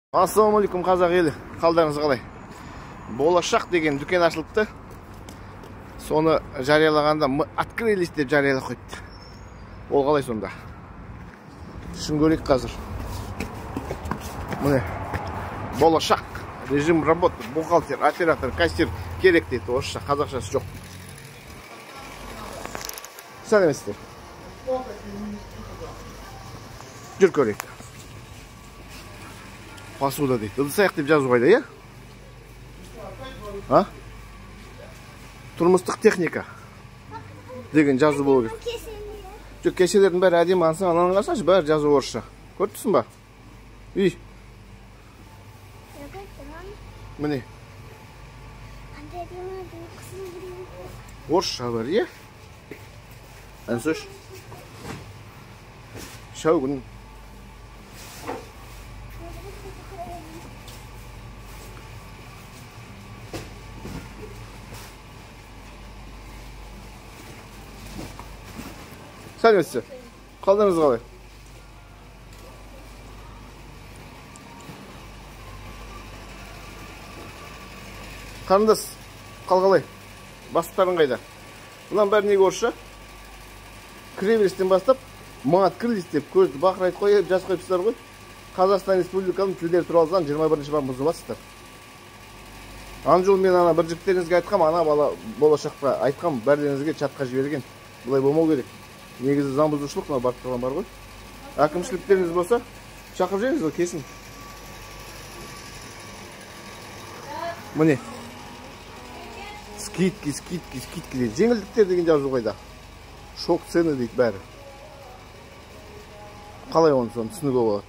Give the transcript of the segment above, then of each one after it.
Ассалаумалейкум қазақ елі, қалдарыңыз қалай? Болашақ деген дүкен ашылыпты. Соны жариялағанда открылись деп жариялап қойыпты. Ол қалай сонда? Шын көрейік қазір. Міне, болашақ, режим работы, бухгалтер, оператор, кассир керек дейді. Орысша, қазақшасы жоқ. Сәлеметсіздер. Жүр көрейік. Посуда дейді. Ыдыс-аяқ деп жазу қайда, иә? А? Тұрмыстық техника деген жазу болу керек. Жоқ, кеселердің бәрі әдемі ансың, ананы қарасаңшы, бәрі жазу орысша. Көріп тұрсың ба? Үй. Міне. Орысша бар, иә? Әнсөш. Шаугін. Сәлеметсіздер. Қалдарыңыз қалай? Қарындас, қалғалай? Бастықтарың қайда? Бұнан бәрі неге орысша? Кіре берістен бастап, маңат кірліс деп көзді бақырайт қойып, жаз қойыпсыздар ғой. Қазақстан Республиканың тілдері туралы заң 21-ші бап бұзып жатсыздар. Ан жол мен ана бір жігіттеріңізге айтқам, ана бала болашаққа айтқам, бәрлеріңізге чатқа жіберген. Бұлай болмау керек. Негізі заң бұзушылық мына барып тұрған бар ғой. Әкімшіліктеріңіз болса, шақырып жеңіз ғой, кесін. Міне. Скидки дейді. Жеңілдіктер деген жазу қайда. Шок цены дейді бәрі. Қалай оны соны түсінуге болады?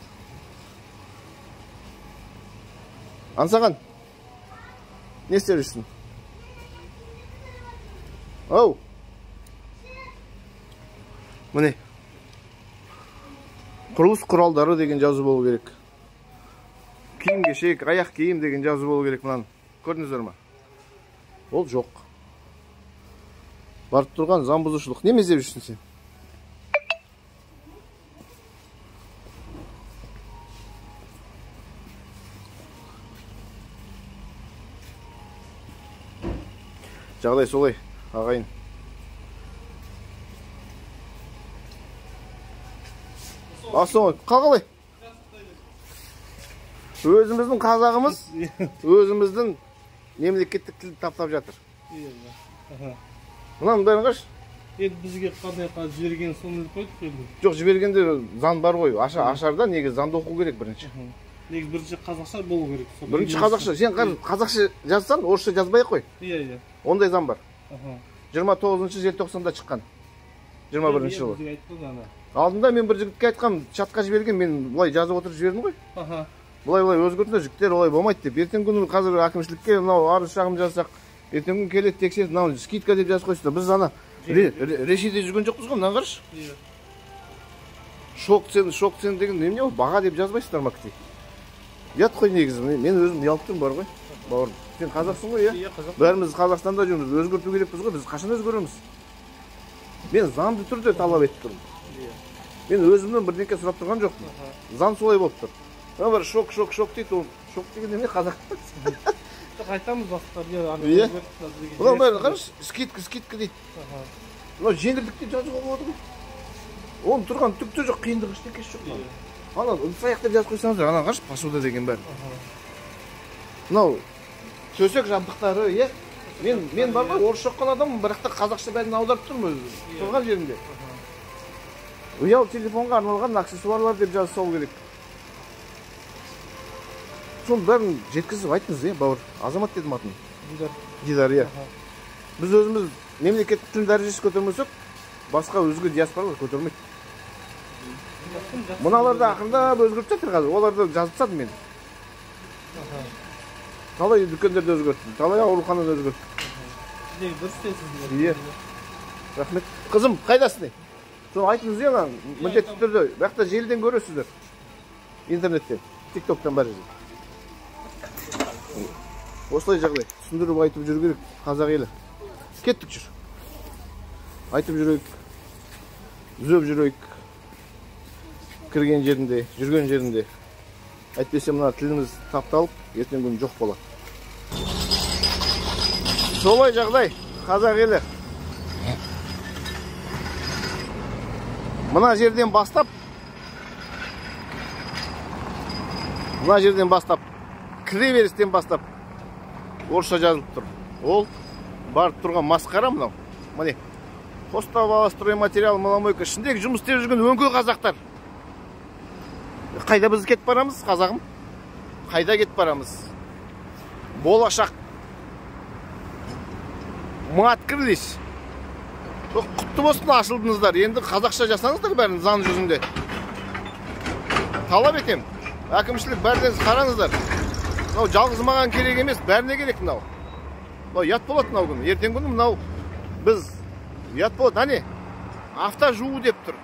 Ансаған, не істеп жүрсің? Оу! Міне. Құрылыс құралдары деген жазу болу керек. Киім кешек, аяқ киім деген жазу болу керек мұнан. Көрдіңіздер ма? Ол жоқ. Барып тұрған заң бұзушылық. Не іздеп жүрсің сен? Жағдай солай, ағайын. Асың, қалғалай? Өзіміздің қазағымыз, өзіміздің мемлекеттік тілді таптап жатыр. Мұнан бәрін қаш? Бізге қандай жіберген соны қойдық енді. Жоқ, жібергенде заң бар ғой. Ашарда неге заңды оқу керек бірінші. Негіз бірінші қазақша болу керек. Бірінші қазақша. Сен қазақша жазсан, орысша жазбай қой. Иә. Ондай заң бар. 29 желтоқсанда шыққан. 21 жылы. Алдында мен бір жігітке айтқам, чатқа жіберген, мен бұлай жазып отырып жібердім ғой. Бұлай өзгертінді, жігіттер олай болмайды деп. Ертең күні қазір әкімшілікке арыз шағым жазсақ, ертең күн келеді тексеріп, мынау скидка деп жазып қойсыздар. Біз ана Ресейде жүрген жоқпыз ғой, мынаны қарашы. Шок цен деген немене ол? Баға деп жазбайсыздар ма кітей? Ұят қой негізі, мен өзім ұялып тұрмын бар ғой, бауырым. Сен қазақсың ғой, иә? Бәріміз Қазақстанда жүрміз, өзгерту керекпіз ғой, біз қашан өзгереміз? Мен заңды түрде талап етіп тұрмын. Мен өзімнен бірдеңке сұрап тұрған жоқпын. Заң солай болып тұр. Мына бір шок дейді, ол шок деген неме қазақ? Айтамыз бастықтар. Иә. Бұдан бәрі қарашы, скидка дейді. Мынау жеңілдікте жазуға болады ғой. Оның тұрған түкте жоқ, қиындығы ештеңкесі жоқ. Ана ыдыс-аяқ деп жазып қойсаңыздар, ана қарашы, посуда деген бәрі. Мынау төсек жабдықтары, иә? Мен бар ғой, орысша оқыған адаммын, бірақ та қазақша бәрін аударып тұрмын тұрған жерімде. Ұялы телефонға арналған аксессуарлар деп жазса ол керек. Соның бәрін жеткізіп айтыңыз, е, бауыр. Азамат дедім атын. Дидар, иә. Біз өзіміз мемлекеттік тіл дәрежесі көтермесек, басқа өзге диаспоралар көтермейді. Мұналарды ақырындап өзгертіп жатыр қазір. Оларды жазып тастадым мен. Талай дүкендерді өзгерттім, талай аурухананы өзгерттім. Дұрыс дейсіз. Иә. Рахмет. Қызым, қайдасың? Соны айтыңыз, ана міндетті түрде. Бақта желіден көресіздер. Интернеттен, тиктоктан бәрі. Осылай жағдай. Түсіндіріп айтып жүру керек, қазақ елі. Кеттік жүр. Айтып жүрейік. Үзіп жүрейік. Кірген жерінде, жүрген жерінде. Әйтпесе мына тіліміз тапталып, ертең күн жоқ болады. Солай жағдай, қазақ елі. Мына жерден бастап, кіреберістен бастап орысша жазылып тұр. Ол барып тұрған масқара мынау. Міне, поставала стройматериал маломойка. Ішіндегі жұмыс істеп жүрген өңкей қазақтар. Қайда біз кетіп барамыз, қазағым? Қайда кетіп барамыз? Болашақ. Маткірліш. Құтты болсын, ашылдыңыздар. Енді қазақша жасаңыздар бәрін заң жүзінде. Талап етем. Әкімшілік бәрден қараңыздар. Мынау жалғыз маған керек емес, бәріне керек мынау. Ят болады мынау күн. Ертең күні мынау біз ят болады. Әне, авто жуу деп тұр.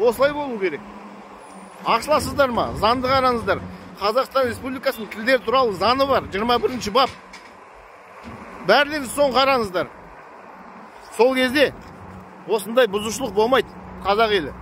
Осылай болу керек. Ақшыласыздар ма? Заңды қараңыздар. Қазақстан Республикасының тілдер туралы заңы бар. 21-ші бап. Бәрден соң қараңыздар. Сол кезде осындай бұзушылық болмайды, қазақ елі.